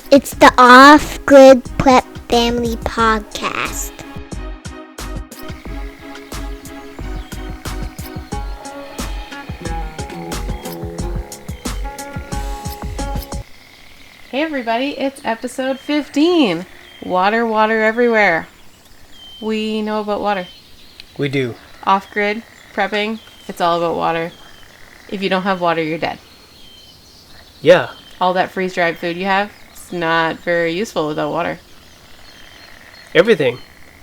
It's the Off-Grid Prep Family Podcast. Hey everybody, it's episode 15. Water everywhere. We know about water. We do. Off-grid, prepping, it's all about water. If you don't have water, you're dead. Yeah. All that freeze-dried food you have, it's not very useful without water. Everything.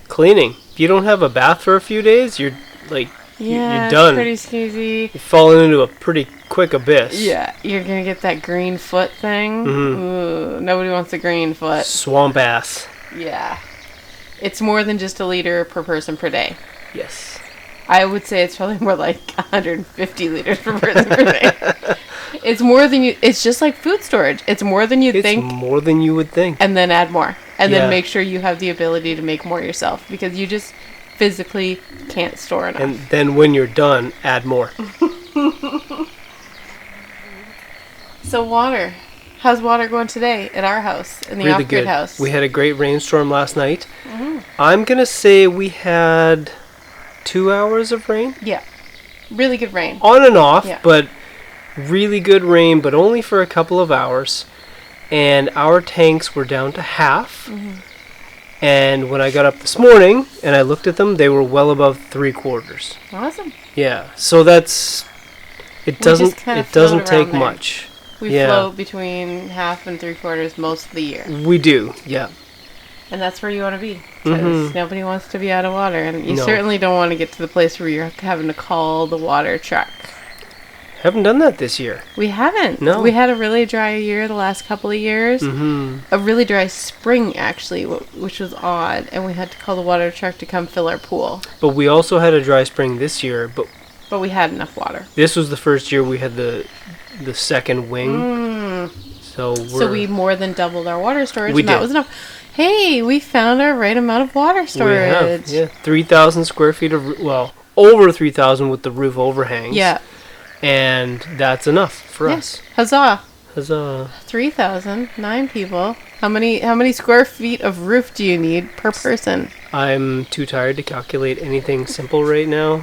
Cleaning. If you don't have a bath for a few days, you're like, you're done. It's pretty skeezy. You're falling into a pretty quick abyss. Yeah, you're going to get that green foot thing. Mm-hmm. Ooh, nobody wants a green foot. Swamp ass. Yeah. It's more than just a liter per person per day. Yes. I would say it's probably more like 150 liters per person per day. It's more than you... It's just like food storage. It's more than you think. It's more than you would think. And then add more. And then make sure you have the ability to make more yourself. Because you just physically can't store enough. And then when you're done, add more. So water. How's water going today at our house? In the really off-grid good. house? We had a great rainstorm last night. Mm-hmm. I'm going to say we had 2 hours of rain. Yeah. Really good rain. On and off, but really good rain, but only for a couple of hours. And our tanks were down to half. Mm-hmm. And when I got up this morning and I looked at them, they were well above 3/4. Awesome. Yeah. So that's it doesn't take much. We float between half and 3/4 most of the year. We do. Yeah. And that's where you want to be. Because nobody wants to be out of water. And you certainly don't want to get to the place where you're having to call the water truck. Haven't done that this year. We haven't. No. We had a really dry year the last couple of years. Mm-hmm. A really dry spring, actually, which was odd. And we had to call the water truck to come fill our pool. But we also had a dry spring this year. But we had enough water. This was the first year we had the second wing. So we more than doubled our water storage. We and did. That was enough. Hey, we found our right amount of water storage. We have, 3,000 square feet of, over 3,000 with the roof overhangs. Yeah. And that's enough for us. Huzzah. Huzzah. 3,000, 9 people. How many square feet of roof do you need per person? I'm too tired to calculate anything simple right now.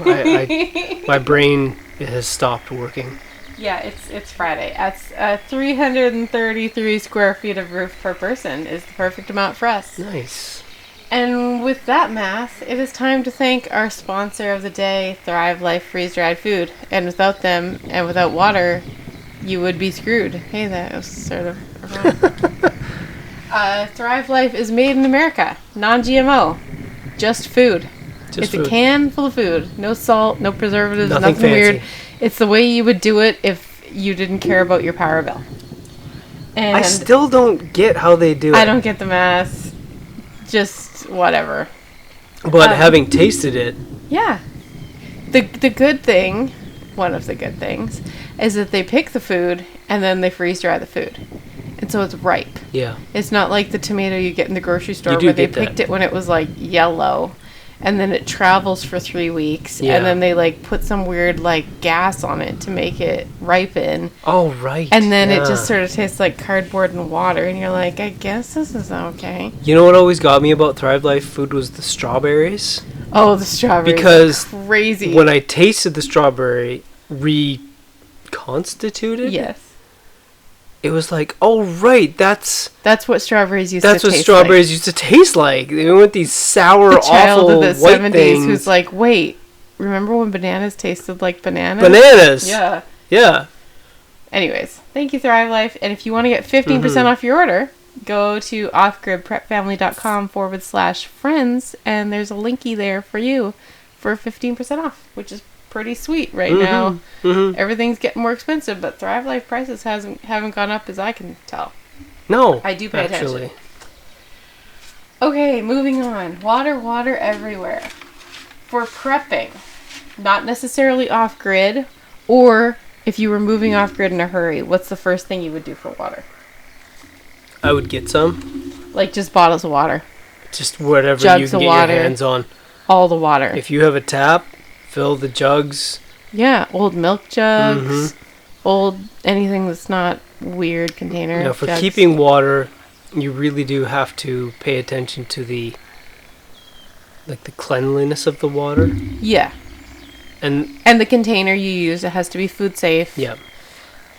My brain has stopped working. Yeah, it's Friday. That's 333 square feet of roof per person is the perfect amount for us. Nice. And with that math, it is time to thank our sponsor of the day, Thrive Life Freeze-Dried Food. And without them, and without water, you would be screwed. Hey, that was sort of wrong. Thrive Life is made in America. Non-GMO. Just food. It's a can full of food. No salt, no preservatives, nothing weird. It's the way you would do it if you didn't care about your power bill. And I still don't get how they do it. I don't get the math. Just whatever. But having tasted it... Yeah. The good thing, one of the good things, is that they pick the food and then they freeze dry the food. And so it's ripe. Yeah. It's not like the tomato you get in the grocery store where they picked it when it was like yellow. And then it travels for 3 weeks. Yeah. And then they like put some weird like gas on it to make it ripen. Oh, right. And then it just sort of tastes like cardboard and water. And you're like, I guess this is okay. You know what always got me about Thrive Life food was the strawberries. Oh, the strawberries. Because crazy. When I tasted the strawberry reconstituted. Yes. It was like, oh, right, that's what strawberries used to taste like. That's what strawberries used to taste like. They went these sour, awful of the white 70s things. Who's like, wait, remember when bananas tasted like bananas? Bananas! Yeah. Yeah. Anyways, thank you, Thrive Life. And if you want to get 15% off your order, go to offgridprepfamily.com/friends, and there's a linky there for you for 15% off, which is pretty sweet right now. Mm-hmm. Everything's getting more expensive, but Thrive Life prices haven't gone up as I can tell. No, I do pay attention. Okay, moving on. Water everywhere. For prepping, not necessarily off-grid, or if you were moving off-grid in a hurry, what's the first thing you would do for water? I would get some. Like just bottles of water. Just whatever Jugs you can of get water, your hands on. All the water. If you have a tap, fill the jugs. Yeah, old milk jugs, old anything that's not weird container. Now, for jugs. keeping water, you really do have to pay attention to the cleanliness of the water. Yeah. And the container you use, it has to be food safe. Yeah.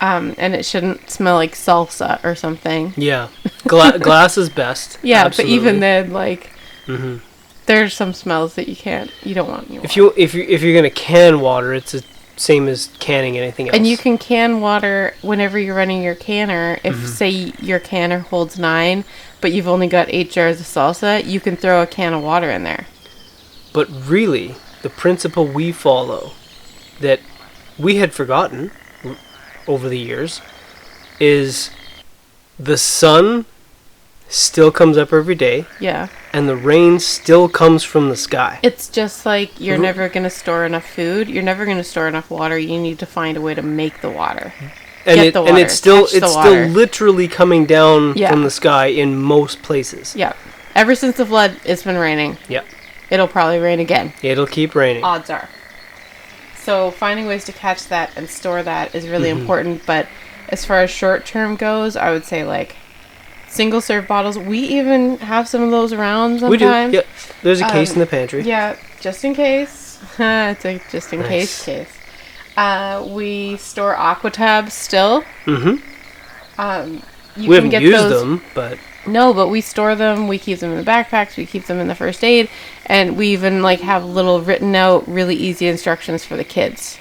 And it shouldn't smell like salsa or something. Yeah. Glass is best. Yeah, absolutely. but even then, like, Mm-hmm. there's some smells that you don't want in your If water. you're gonna can water, it's the same as canning anything else. And you can can water whenever you're running your canner. If, say, your canner holds 9, but you've only got 8 jars of salsa, you can throw a can of water in there. But really, the principle we follow that we had forgotten over the years is the sun still comes up every day. Yeah. And the rain still comes from the sky. It's just like you're never going to store enough food. You're never going to store enough water. You need to find a way to make the water. And it's still water. literally coming down Yeah. from the sky in most places. Yeah. Ever since the flood, it's been raining. Yeah. It'll probably rain again. It'll keep raining. Odds are. So finding ways to catch that and store that is really important. But as far as short term goes, I would say like single serve bottles. We even have some of those around sometimes. We do. Yeah. There's a case in the pantry. Yeah, just in case. It's a just in Nice. case. We store aqua tabs still. Mm-hmm. You We can haven't get used those. them, but No, but we store them. We keep them in the backpacks. We keep them in the first aid, and we even like have little written out, really easy instructions for the kids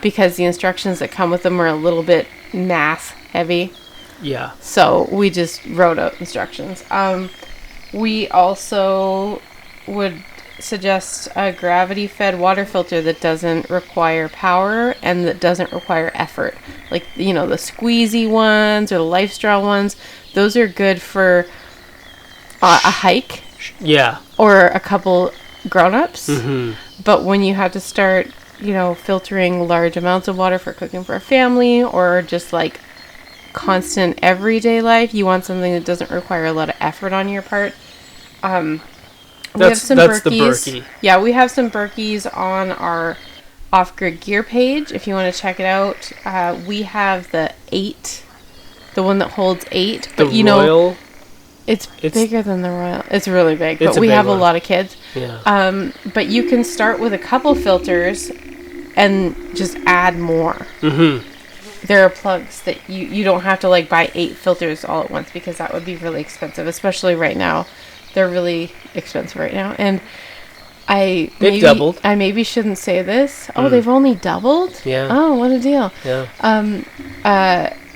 because the instructions that come with them are a little bit math heavy. yeah. So we just wrote out instructions. We also would suggest a gravity-fed water filter that doesn't require power and that doesn't require effort. Like, you know, the squeezy ones or the Life Straw ones. Those are good for a hike Yeah. or a couple grown-ups. Mm-hmm. But when you have to start, you know, filtering large amounts of water for cooking for a family or just like constant everyday life, you want something that doesn't require a lot of effort on your part. We have some that's the Berkeys. Berkey. Yeah, we have some Berkeys on our off-grid gear page if you want to check it out. We have the 8, the one that holds 8. The But you Royal. know, it's bigger than the Royal. It's really big, It's but a we big have one. a lot of kids. Yeah. But you can start with a couple filters and just add more. Mm-hmm. There are plugs that you don't have to like buy 8 filters all at once because that would be really expensive, especially right now. They're really expensive right now, and They've doubled. I maybe shouldn't say this. Oh, they've only doubled? Yeah. Oh, what a deal. Yeah.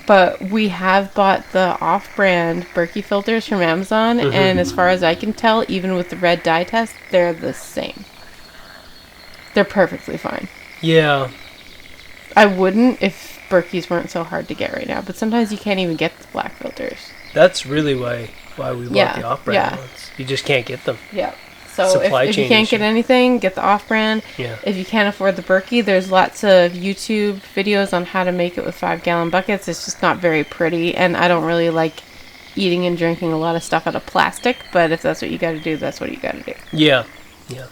But we have bought the off-brand Berkey filters from Amazon, and as far as I can tell, even with the red dye test, they're the same. They're perfectly fine. Yeah. I wouldn't if Berkeys weren't so hard to get right now, but sometimes you can't even get the black filters. That's really why we bought the off-brand yeah. ones. You just can't get them. Yeah. So Supply if you chain can't issue. get anything, get the off-brand. Yeah. If you can't afford the Berkey, there's lots of YouTube videos on how to make it with 5-gallon buckets. It's just not very pretty, and I don't really like eating and drinking a lot of stuff out of plastic, but if that's what you got to do, that's what you got to do. Yeah. Yeah.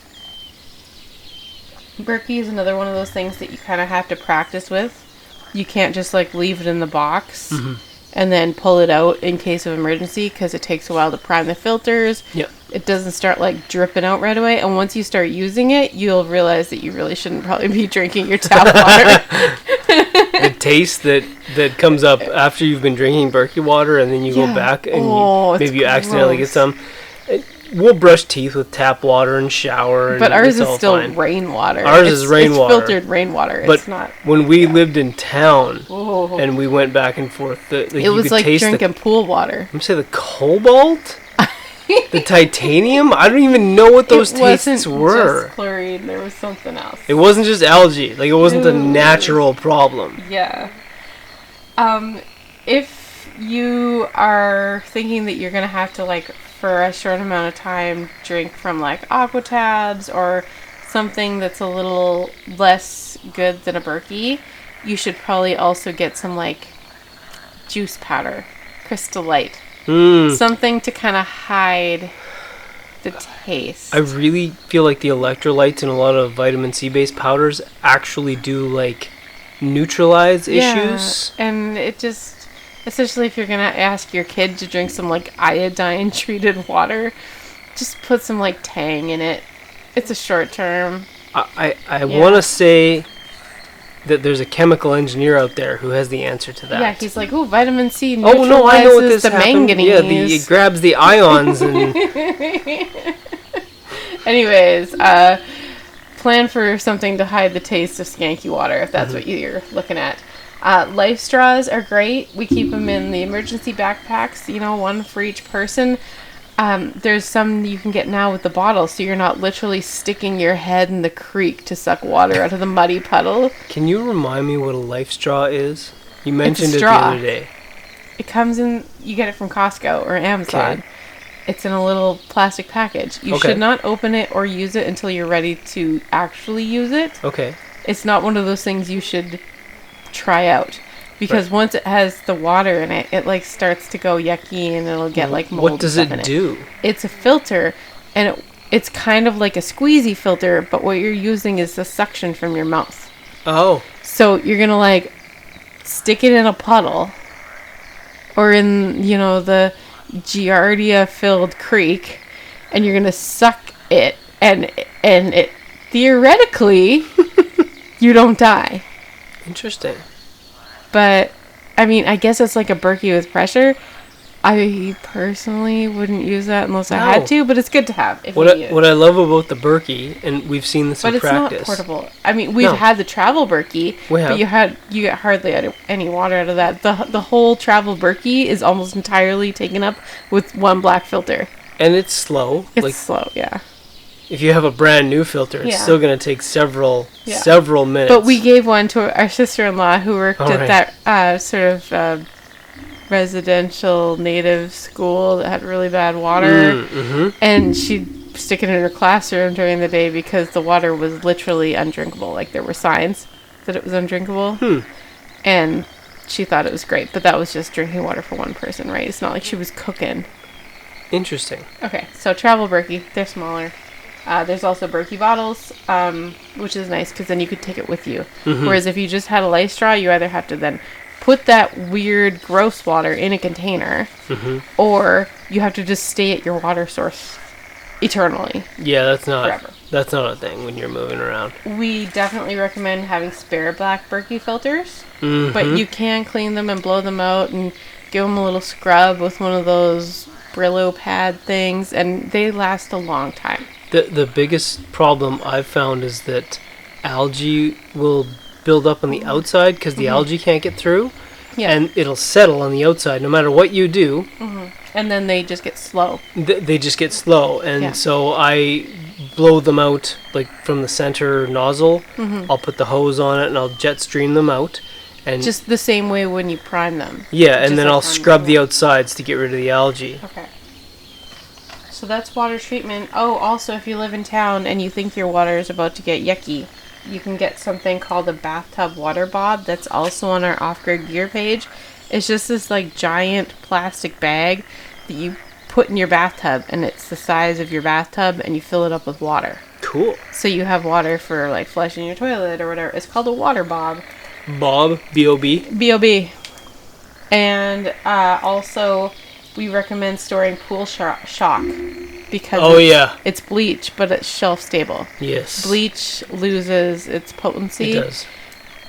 Berkey is another one of those things that you kind of have to practice with. You can't just like leave it in the box and then pull it out in case of emergency because it takes a while to prime the filters. Yep. It doesn't start like dripping out right away, and once you start using it, you'll realize that you really shouldn't probably be drinking your tap water. The taste that comes up after you've been drinking Berkey water, and then you go back and maybe you accidentally get gross. some. We'll brush teeth with tap water and shower. And But ours it's is all still fine. rainwater. Ours is rainwater. It's filtered rainwater. But It's not. when we lived in town Oh. and we went back and forth, It you was could like taste drinking pool water. I'm gonna say the cobalt, the titanium. I don't even know what those It wasn't tastes were. just chlorine. There was something else. It wasn't just algae. Like it wasn't a No. natural problem. Yeah. If you are thinking that you're gonna have to like for a short amount of time drink from like aqua tabs or something that's a little less good than a Berkey, you should probably also get some like juice powder, Crystal Light, something to kind of hide the taste. I really feel like the electrolytes and a lot of vitamin C based powders actually do like neutralize issues. And it just Especially if you're going to ask your kid to drink some, like, iodine-treated water. Just put some, like, Tang in it. It's a short term. I want to say that there's a chemical engineer out there who has the answer to that. Yeah, he's like, ooh, vitamin C neutralizes I know what this the happened. manganese. Yeah, it grabs the ions and... Anyways, plan for something to hide the taste of skanky water, if that's what you're looking at. Life straws are great. We keep them in the emergency backpacks, one for each person. There's some you can get now with the bottle, so you're not literally sticking your head in the creek to suck water out of the muddy puddle. Can you remind me what a life straw is? You mentioned it the other day. It comes in, you get it from Costco or Amazon. Okay. It's in a little plastic package. You should not open it or use it until you're ready to actually use it. Okay. It's not one of those things you should try out. Because once it has the water in it, it like starts to go yucky and it'll get like mold. What does it do? It's a filter, and it's kind of like a squeezy filter, but what you're using is the suction from your mouth. Oh. So you're gonna like stick it in a puddle, or in the Giardia filled creek, and you're gonna suck it, and it theoretically you don't die. Interesting. But, I mean, I guess it's like a Berkey with pressure. I personally wouldn't use that unless I had to, but it's good to have. What I love about the Berkey, and we've seen this in practice. But it's not portable. I mean, we've had the travel Berkey, but you get hardly any water out of that. The whole travel Berkey is almost entirely taken up with one black filter. And it's slow. It's slow, yeah. If you have a brand new filter, it's still going to take several minutes. But we gave one to our sister-in-law who worked at that sort of residential native school that had really bad water. And she'd stick it in her classroom during the day because the water was literally undrinkable. Like, there were signs that it was undrinkable. And she thought it was great. But that was just drinking water for one person, right? It's not like she was cooking. Interesting. Okay, so travel Berkey. They're smaller. There's also Berkey bottles, which is nice because then you could take it with you. Whereas if you just had a life straw, you either have to then put that weird gross water in a container, or you have to just stay at your water source eternally. Yeah, that's not a thing when you're moving around. We definitely recommend having spare black Berkey filters, but you can clean them and blow them out and give them a little scrub with one of those Brillo pad things, and they last a long time. The biggest problem I've found is that algae will build up on the outside because the algae can't get through, and it'll settle on the outside no matter what you do. And then they just get slow. They just get slow, and so I blow them out like from the center nozzle. I'll put the hose on it and I'll jet stream them out. And just the same way when you prime them. Yeah, and then I'll scrub the outsides to get rid of the algae. Okay. So that's water treatment. Oh, also, if you live in town and you think your water is about to get yucky, you can get something called a bathtub water bob. That's also on our off-grid gear page. It's just this like giant plastic bag that you put in your bathtub, and it's the size of your bathtub, and you fill it up with water. Cool. So you have water for like flushing your toilet or whatever. It's called a water bob. Bob, B-O-B. B-O-B. And also, we recommend storing pool shock because it's bleach, but it's shelf stable. Yes. Bleach loses its potency. It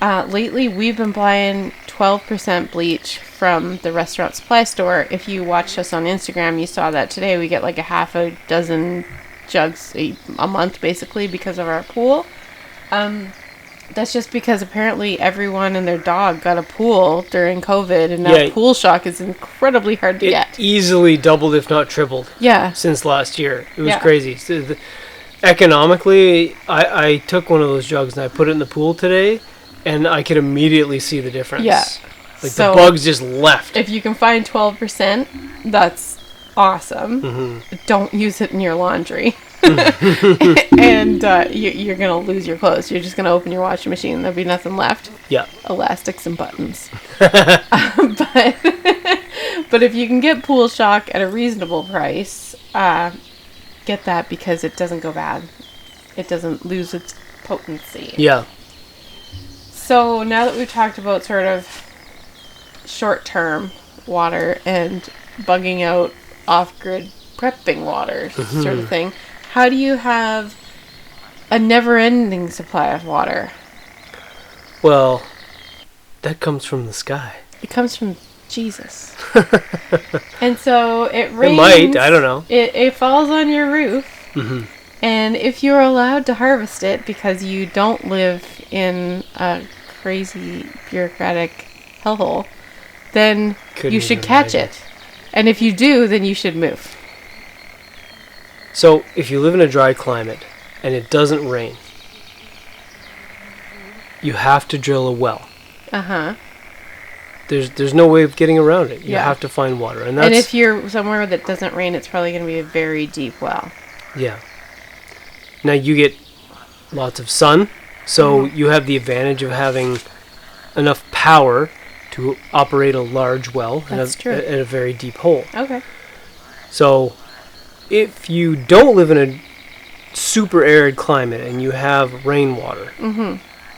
does. Lately, we've been buying 12% bleach from the restaurant supply store. If you watched us on Instagram, you saw that today. We get like a half a dozen jugs a month, basically, because of our pool. That's just because apparently everyone and their dog got a pool during COVID, and now pool shock is incredibly hard to get. It easily doubled, if not tripled. Yeah. Since last year. It was crazy. So economically, I took one of those jugs and I put it in the pool today, and I could immediately see the difference. Yeah. Like the bugs just left. If you can find 12%, that's awesome. Don't use it in your laundry. And you're going to lose your clothes. You're just going to open your washing machine. There'll be nothing left. Yeah. Elastics and buttons. But if you can get pool shock at a reasonable price, get that because it doesn't go bad. It doesn't lose its potency. Yeah. So now that we've talked about sort of short term water and bugging out off-grid prepping water sort of thing, how do you have a never-ending supply of water? Well, that comes from the sky. It comes from Jesus. And so it rains. It might, I don't know. It falls on your roof. And if you're allowed to harvest it because you don't live in a crazy bureaucratic hellhole, then you should catch it. And if you do, then you should move. So if you live in a dry climate and it doesn't rain, you have to drill a well. There's no way of getting around it. You have to find water. And if you're somewhere that doesn't rain, it's probably going to be a very deep well. Yeah. Now you get lots of sun, so you have the advantage of having enough power to operate a large well at a very deep hole. Okay. So if you don't live in a super arid climate and you have rainwater,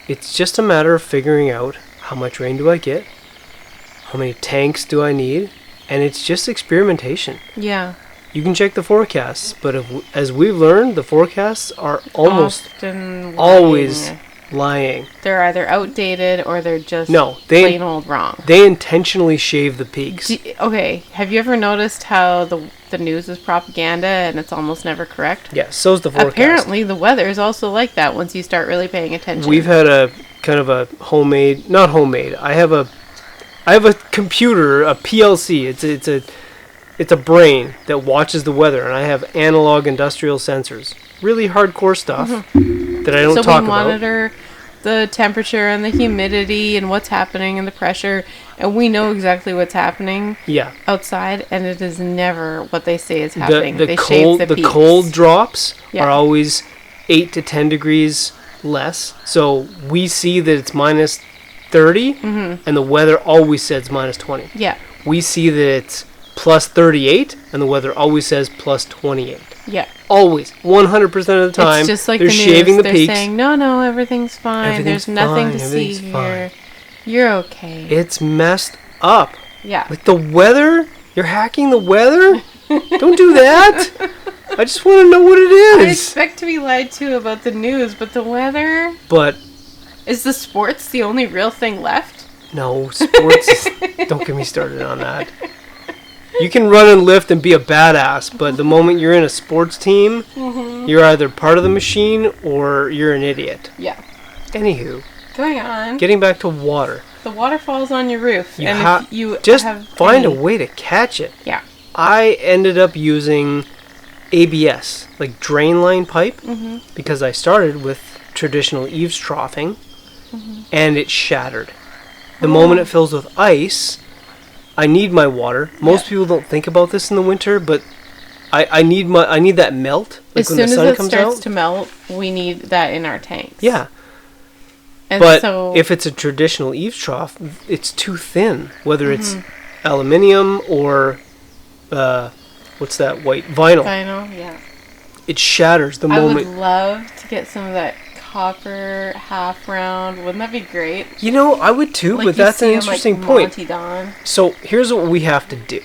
it's just a matter of figuring out how much rain do I get, how many tanks do I need, and it's just experimentation. Yeah. You can check the forecasts, but as we've learned, the forecasts are almost always lying. They're either outdated or they're just plain old wrong. They intentionally shave the peaks. Okay, have you ever noticed how the news is propaganda and it's almost never correct? Yeah, so's the forecast. Apparently, the weather is also like that once you start really paying attention. We've had a kind of a not homemade. I have a computer, a PLC. It's a brain that watches the weather, and I have analog industrial sensors. Really hardcore stuff that I don't talk about. So we monitor the temperature and the humidity and what's happening and the pressure, and we know exactly what's happening outside, and it is never what they say is happening. The cold drops are always 8 to 10 degrees less. So we see that it's minus 30, and the weather always says minus 20. Yeah. We see that it's plus 38, and the weather always says plus 28. Yeah. Always. 100% of the time. It's just like they're the news. shaving the they're peaks. Saying, no, everything's fine. There's nothing to see here. You're okay. It's messed up. Yeah. Like the weather? You're hacking the weather? Don't do that. I just want to know what it is. I expect to be lied to about the news, but the weather? But... Is the sports the only real thing left? No, sports don't get me started on that. You can run and lift and be a badass, but the moment you're in a sports team, you're either part of the machine or you're an idiot. Yeah. Anywho. Going on. Getting back to water. The water falls on your roof. If you just find a way to catch it. Yeah. I ended up using ABS, like drain line pipe, because I started with traditional eaves troughing, and it shattered. The moment it fills with ice, I need my water. Most people don't think about this in the winter, but I need that melt. Like as soon as it starts to melt, we need that in our tanks. Yeah. And but if it's a traditional eaves trough, it's too thin. Whether it's aluminium or what's that white vinyl? Vinyl, yeah. It shatters the moment. I would love to get some of that copper half round. Wouldn't that be great? You know, I would too, but that's an interesting point. So here's what we have to do.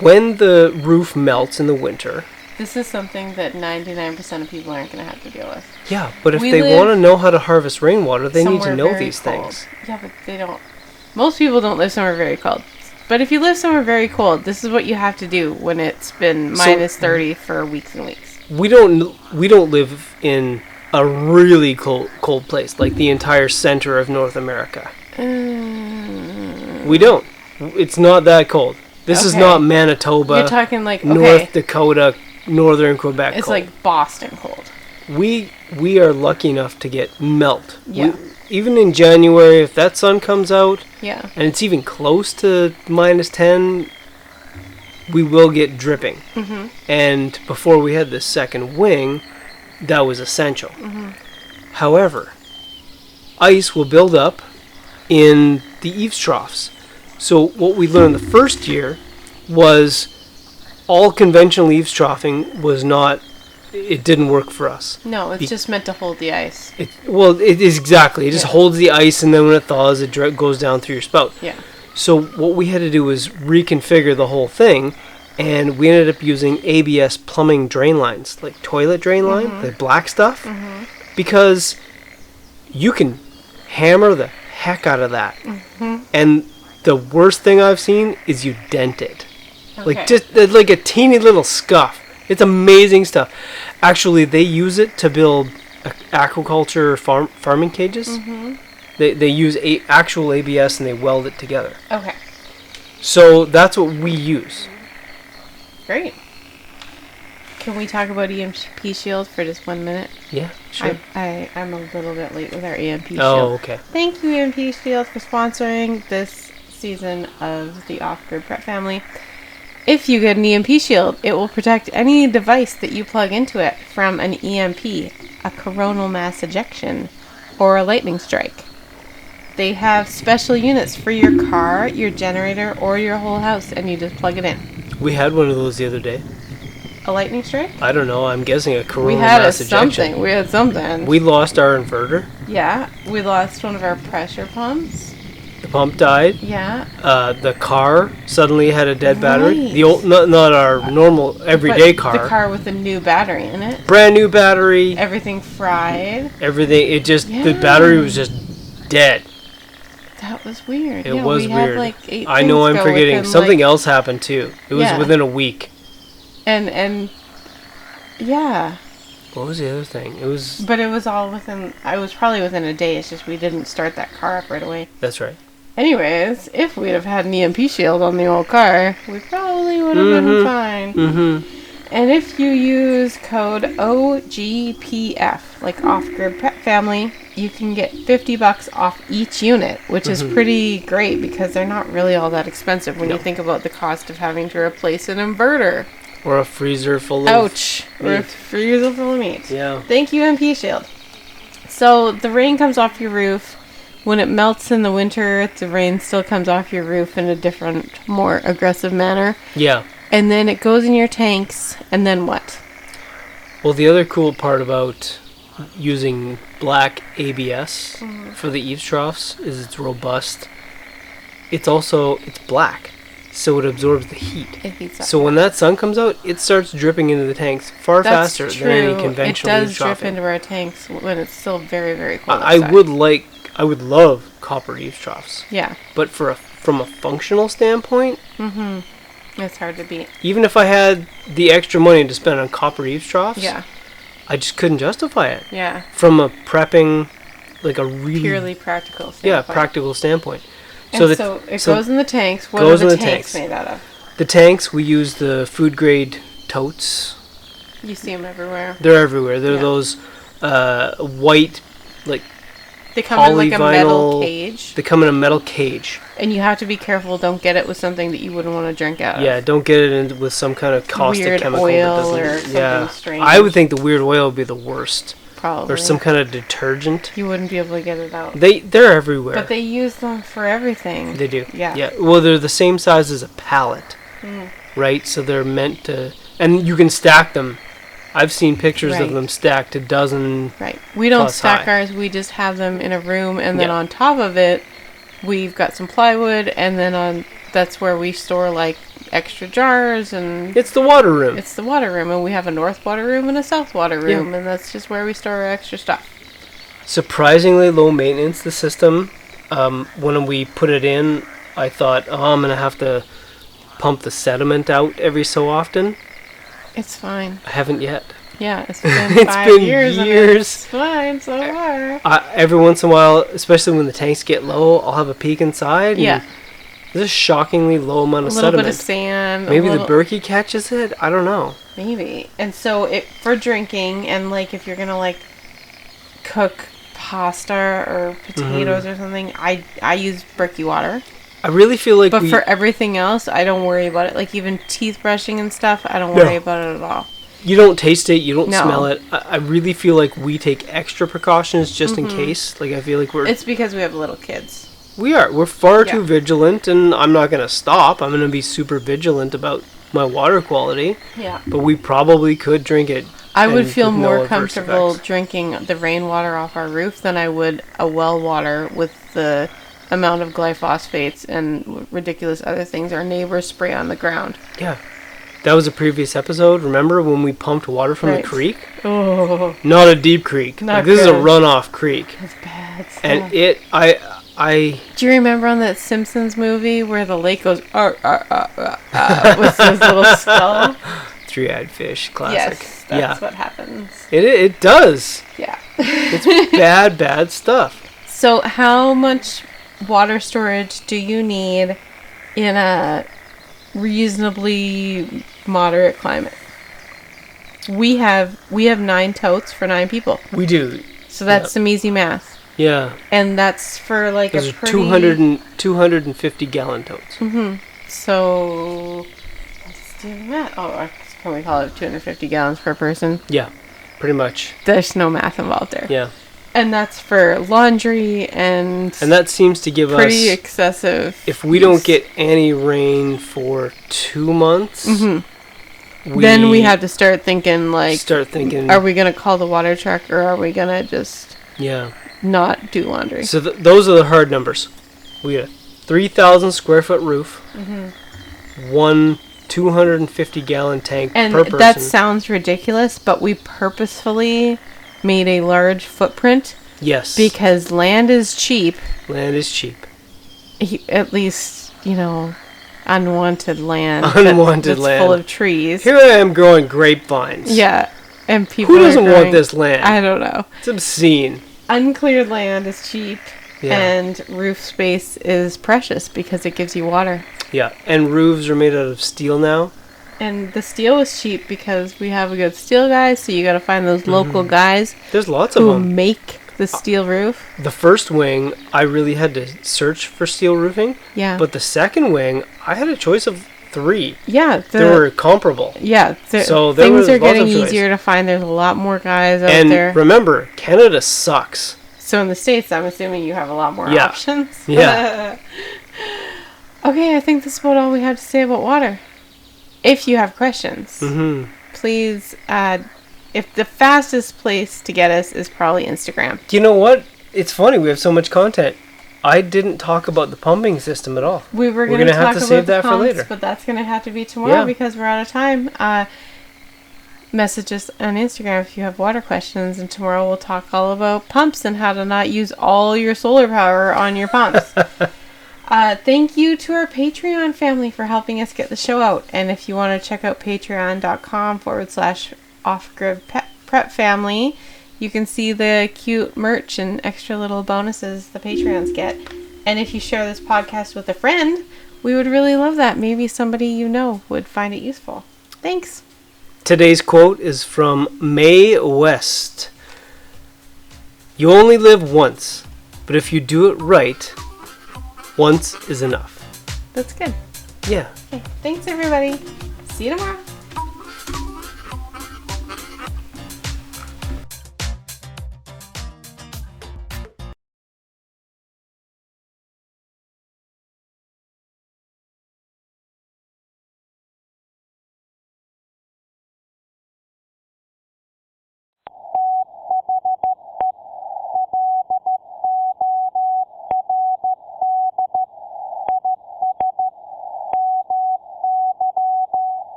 When the roof melts in the winter... This is something that 99% of people aren't going to have to deal with. Yeah, but if they want to know how to harvest rainwater, they need to know these things. Yeah, but they don't. Most people don't live somewhere very cold. But if you live somewhere very cold, this is what you have to do when it's been minus 30 for weeks and weeks. We don't live in a really cold place, like the entire center of North America. We don't. It's not that cold. This is not Manitoba. You're talking like North Dakota, northern Quebec. It's cold. like Boston cold. We are lucky enough to get melt. Yeah. Even in January, if that sun comes out, and it's even close to minus 10, we will get dripping. And before we had the second wing, that was essential. However, ice will build up in the eaves troughs. So what we learned the first year was all conventional eaves troughing was not, it didn't work for us. No, it's just meant to hold the ice. It is exactly. It just holds the ice, and then when it thaws, it goes down through your spout. Yeah. So what we had to do was reconfigure the whole thing, and we ended up using ABS plumbing drain lines, like toilet drain line, the black stuff, because you can hammer the heck out of that. And the worst thing I've seen is you dent it. Like just like a teeny little scuff. It's amazing stuff. Actually, they use it to build aquaculture farming cages. They use actual ABS and they weld it together. Okay. So that's what we use. Great. Can we talk about EMP shield for just 1 minute? Yeah, sure. I'm a little bit late with our EMP shield. Oh, okay. Thank you, EMP shield, for sponsoring this season of the Off-Grid Prep Family. If you get an EMP shield, it will protect any device that you plug into it from an EMP, a coronal mass ejection, or a lightning strike. They have special units for your car, your generator, or your whole house, and you just plug it in. We had one of those the other day. A lightning strike? I don't know. I'm guessing a coronal mass ejection. We had something. We lost our inverter. Yeah, we lost one of our pressure pumps. The pump died. Yeah. The car suddenly had a dead battery. Right. The old, not our normal everyday car. The car with a new battery in it. Brand new battery. Everything fried. Everything. It just the battery was just dead. That was weird. It was we weird. Had like 8 I know. I'm forgetting. Something like, else happened too. It was within a week. And yeah. What was the other thing? It was. But it was all within. I was probably within a day. It's just we didn't start that car up right away. That's right. Anyways, if we'd have had an EMP shield on the old car, we probably would have been fine. And if you use code OGPF, like Off-Grid Prep Family, you can get $50 off each unit, which is pretty great because they're not really all that expensive when you think about the cost of having to replace an inverter. Or a freezer full of Or a freezer full of meat. Yeah. Thank you, EMP shield. So the rain comes off your roof. When it melts in the winter, the rain still comes off your roof in a different, more aggressive manner. Yeah. And then it goes in your tanks, and then what? Well, the other cool part about using black ABS for the eaves troughs is it's robust. It's black, so it absorbs the heat. It heats up. So when that sun comes out, it starts dripping into the tanks faster than any conventional eaves It does drip into our tanks when it's still very, very cold. I would love copper eaves troughs. Yeah. But from a functional standpoint, It's hard to beat. even if I had the extra money to spend on copper eaves troughs, Yeah. I just couldn't justify it. Yeah. From a prepping, like a really Purely practical standpoint. practical standpoint. So it goes in the tanks. What are the tanks made out of? The tanks, we use the food grade totes. You see them everywhere. They're everywhere. They're those white, like They come in like a metal polyvinyl- cage. They come in a metal cage. And you have to be careful. Don't get it with something that you wouldn't want to drink out of. Yeah, don't get it in with some kind of caustic Weird chemical oil that or doesn't. something strange. I would think the weird oil would be the worst. Probably. Or some kind of detergent. You wouldn't be able to get it out. They're everywhere. But they use them for everything. They do. Yeah. Yeah. Well, they're the same size as a pallet, right? So they're meant to, and you can stack them. I've seen pictures of them stacked a dozen. Right. We don't stack high. ours. We just have them in a room, and then on top of it, we've got some plywood, and then that's where we store like extra jars and. It's the water room. It's the water room, and we have a north water room and a south water room, and that's just where we store our extra stuff. Surprisingly low maintenance, the system. When we put it in, I thought, I'm going to have to pump the sediment out every so often. It's fine. I haven't yet. Yeah, it's been It's 5 been years. And years. it's fine so far. Every once in a while, especially when the tanks get low, I'll have a peek inside. Yeah. There's a shockingly low amount of sediment. A little bit of sand. Maybe the Berkey catches it? I don't know. Maybe. And so for drinking, and like if you're going to like cook pasta or potatoes or something, I use Berkey water. I really feel like But for everything else, I don't worry about it. Like even teeth brushing and stuff, I don't worry about it at all. You don't taste it, you don't smell it. I really feel like we take extra precautions just in case. Like I feel like It's because we have little kids. We are. We're far too vigilant, and I'm not going to stop. I'm going to be super vigilant about my water quality. Yeah. But we probably could drink it. I would feel more comfortable drinking the rainwater off our roof than I would a well water with the amount of glyphosates and ridiculous other things our neighbors spray on the ground. Yeah. That was a previous episode. Remember when we pumped water from the creek? Oh. Not a deep creek. This is a runoff creek. That's bad stuff. And I do you remember on that Simpsons movie where the lake goes with his little skull? Three-eyed fish, classic. Yes, that's what happens. It does. Yeah. It's bad stuff. So how much water storage do you need in a reasonably moderate climate? We have 9 totes for 9 people. We do. So that's some easy math. Yeah. And that's for like those a are 250 gallon totes. Mm-hmm. So let's do that. Oh, can we call it 250 gallons per person? Yeah, pretty much. There's no math involved there. Yeah. And that's for laundry and that seems to give pretty us excessive. If we don't get any rain for 2 months, then we have to start thinking are we going to call the water truck or are we going to just not do laundry? So those are the hard numbers. We got a 3,000 square foot roof, one 250 gallon tank per person. And that sounds ridiculous, but we purposefully made a large footprint. Yes. Because land is cheap. Land is cheap. At least, unwanted land. Unwanted land. Full of trees. Here I am growing grapevines. Yeah. And people Who doesn't want this land? I don't know. It's obscene. Uncleared land is cheap. Yeah. And roof space is precious because it gives you water. Yeah. And roofs are made out of steel now. And the steel is cheap because we have a good steel guy, so you got to find those local guys. There's lots of them who make the steel roof. The first wing, I really had to search for steel roofing. Yeah. But the second wing, I had a choice of 3. Yeah. They were comparable. Yeah. So things are getting easier to find. There's a lot more guys out there. And remember, Canada sucks. So in the States, I'm assuming you have a lot more options. Yeah. Okay, I think that's about all we have to say about water. If you have questions, please add. If the fastest place to get us is probably Instagram. You know what? It's funny. We have so much content. I didn't talk about the pumping system at all. We're going to have to save that for later. But that's going to have to be tomorrow because we're out of time. Message us on Instagram if you have water questions. And tomorrow we'll talk all about pumps and how to not use all your solar power on your pumps. Thank you to our Patreon family for helping us get the show out. And if you want to check out patreon.com/off-grid prep family, you can see the cute merch and extra little bonuses the Patreons get. And if you share this podcast with a friend, we would really love that. Maybe somebody you know would find it useful. Thanks. Today's quote is from Mae West. You only live once, but if you do it right, once is enough. That's good. Yeah. Okay. Thanks, everybody. See you tomorrow.